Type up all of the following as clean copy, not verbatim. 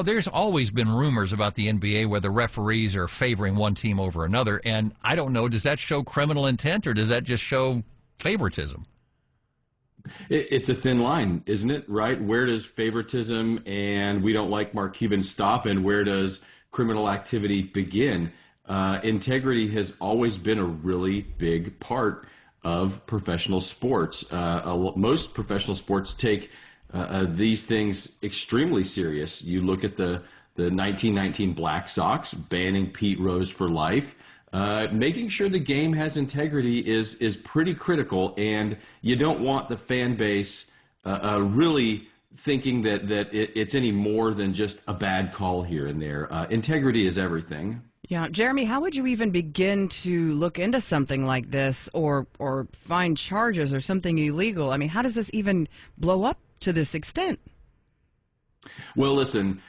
there's always been rumors about the NBA where the referees are favoring one team over another, and I don't know, does that show criminal intent or does that just show favoritism? It's a thin line, isn't it? Right? Where does favoritism and we don't like Mark Cuban stop, and where does criminal activity begin? Integrity has always been a really big part of professional sports. Most professional sports take these things extremely serious. You look at the 1919 Black Sox banning Pete Rose for life. Making sure the game has integrity is pretty critical, and you don't want the fan base really thinking that it's any more than just a bad call here and there. Integrity is everything. Yeah, Jeremy, how would you even begin to look into something like this or find charges or something illegal? I mean, how does this even blow up to this extent? Well, listen,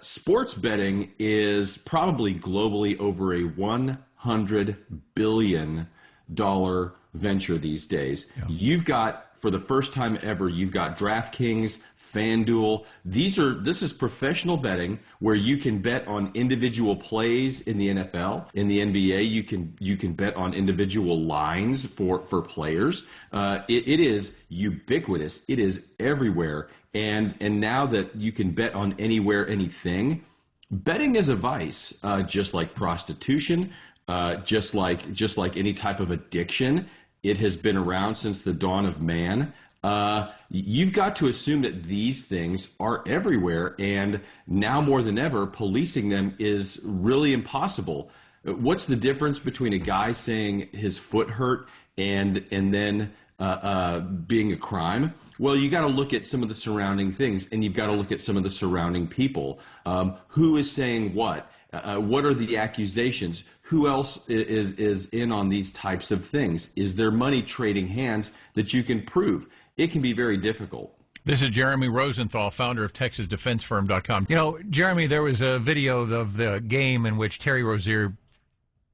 sports betting is probably globally over a $100 billion venture these days. Yeah. You've got, for the first time ever, you've got DraftKings, FanDuel. This is professional betting where you can bet on individual plays in the NFL. In the NBA, you can bet on individual lines for players. It is ubiquitous. It is everywhere. And now that you can bet on anywhere, anything, betting is a vice, just like prostitution, just like any type of addiction. It has been around since the dawn of man. You've got to assume that these things are everywhere, and now more than ever, policing them is really impossible. What's the difference between a guy saying his foot hurt and then being a crime? Well, you got to look at some of the surrounding things, and you've got to look at some of the surrounding people. Who is saying what? What are the accusations? Who else is in on these types of things? Is there money trading hands that you can prove? It can be very difficult. This is Jeremy Rosenthal, founder of TexasDefenseFirm.com. Jeremy, there was a video of the game in which Terry Rozier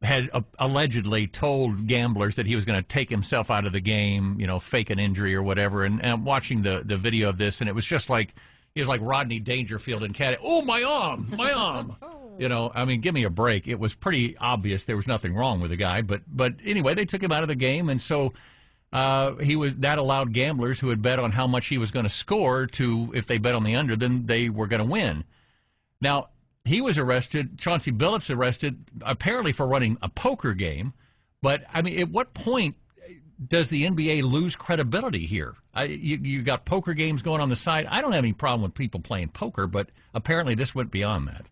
had allegedly told gamblers that he was going to take himself out of the game, fake an injury or whatever. And I'm watching the video of this, and it was just like, he was like Rodney Dangerfield and Cat. Oh, my arm, my arm. Give me a break. It was pretty obvious there was nothing wrong with the guy. But anyway, they took him out of the game, and so that allowed gamblers who had bet on how much he was going to score to, if they bet on the under, then they were going to win. Now, he was arrested, Chauncey Billups arrested, apparently for running a poker game. But, at what point does the NBA lose credibility here? You got poker games going on the side. I don't have any problem with people playing poker, but apparently this went beyond that.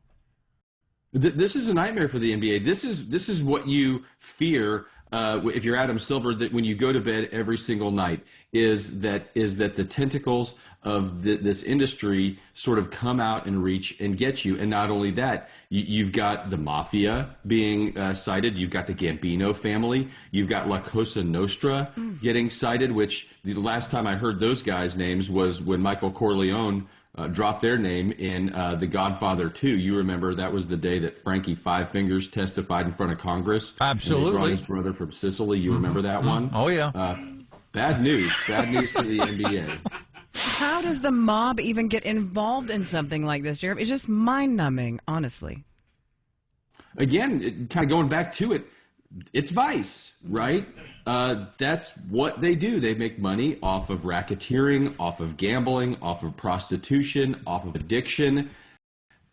This is a nightmare for the NBA. This is what you fear if you're Adam Silver, that when you go to bed every single night, is that the tentacles of this industry sort of come out and reach and get you. And not only that, you've got the Mafia being cited. You've got the Gambino family. You've got La Cosa Nostra getting cited, which the last time I heard those guys' names was when Michael Corleone dropped their name in The Godfather 2. You remember that was the day that Frankie Five Fingers testified in front of Congress. Absolutely. And they brought his brother from Sicily. You remember that one? Oh, yeah. Bad news for the NBA. How does the mob even get involved in something like this, Jeremy? It's just mind-numbing, honestly. Again, kind of going back to it, it's vice, right? That's what they do. They make money off of racketeering, off of gambling, off of prostitution, off of addiction.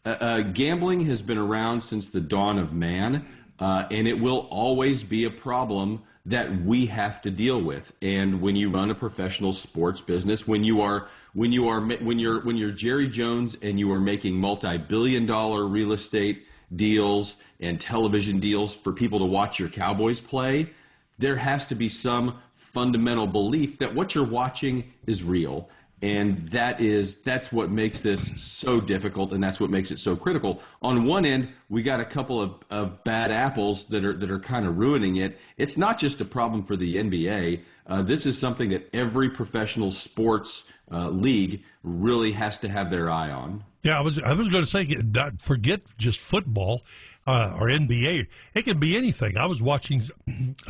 Gambling has been around since the dawn of man, and it will always be a problem that we have to deal with. And when you run a professional sports business, when you're Jerry Jones and you are making multi-billion-dollar real estate deals and television deals for people to watch your Cowboys play, there has to be some fundamental belief that what you're watching is real. And that's what makes this so difficult, and that's what makes it so critical. On one end, we got a couple of bad apples that are kind of ruining it. It's not just a problem for the NBA. This is something that every professional sports league really has to have their eye on. Yeah, I was going to say, forget just football or NBA. It can be anything. I was watching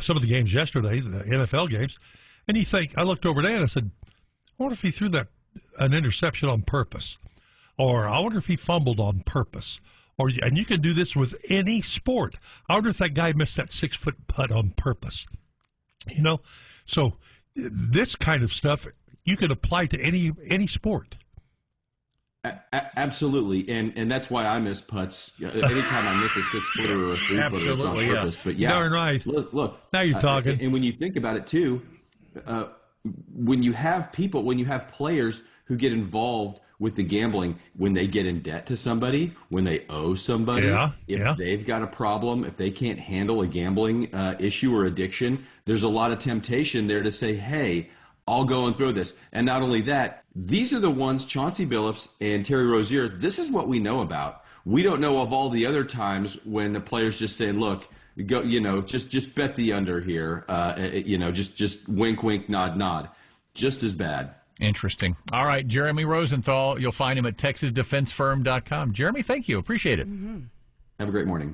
some of the games yesterday, the NFL games, and I looked over there and I said, I wonder if he threw an interception on purpose. or I wonder if he fumbled on purpose. And you can do this with any sport. I wonder if that guy missed that 6-foot putt on purpose. So this kind of stuff you could apply to any sport. Absolutely, and that's why I miss putts. Anytime I miss a 6-footer or a 3-footer, it's on purpose. Yeah. But yeah, darn right. Look. Now you're talking. And when you think about it too, when you have players who get involved with the gambling, when they get in debt to somebody, when they owe somebody, if they've got a problem, if they can't handle a gambling issue or addiction, there's a lot of temptation there to say, hey, I'll go and throw this. And not only that, these are the ones, Chauncey Billups and Terry Rozier, this is what we know about. We don't know of all the other times when the players just say, look, go, just bet the under here. Just wink, wink, nod, nod. Just as bad. Interesting. All right, Jeremy Rosenthal. You'll find him at TexasDefenseFirm.com. Jeremy, thank you. Appreciate it. Have a great morning.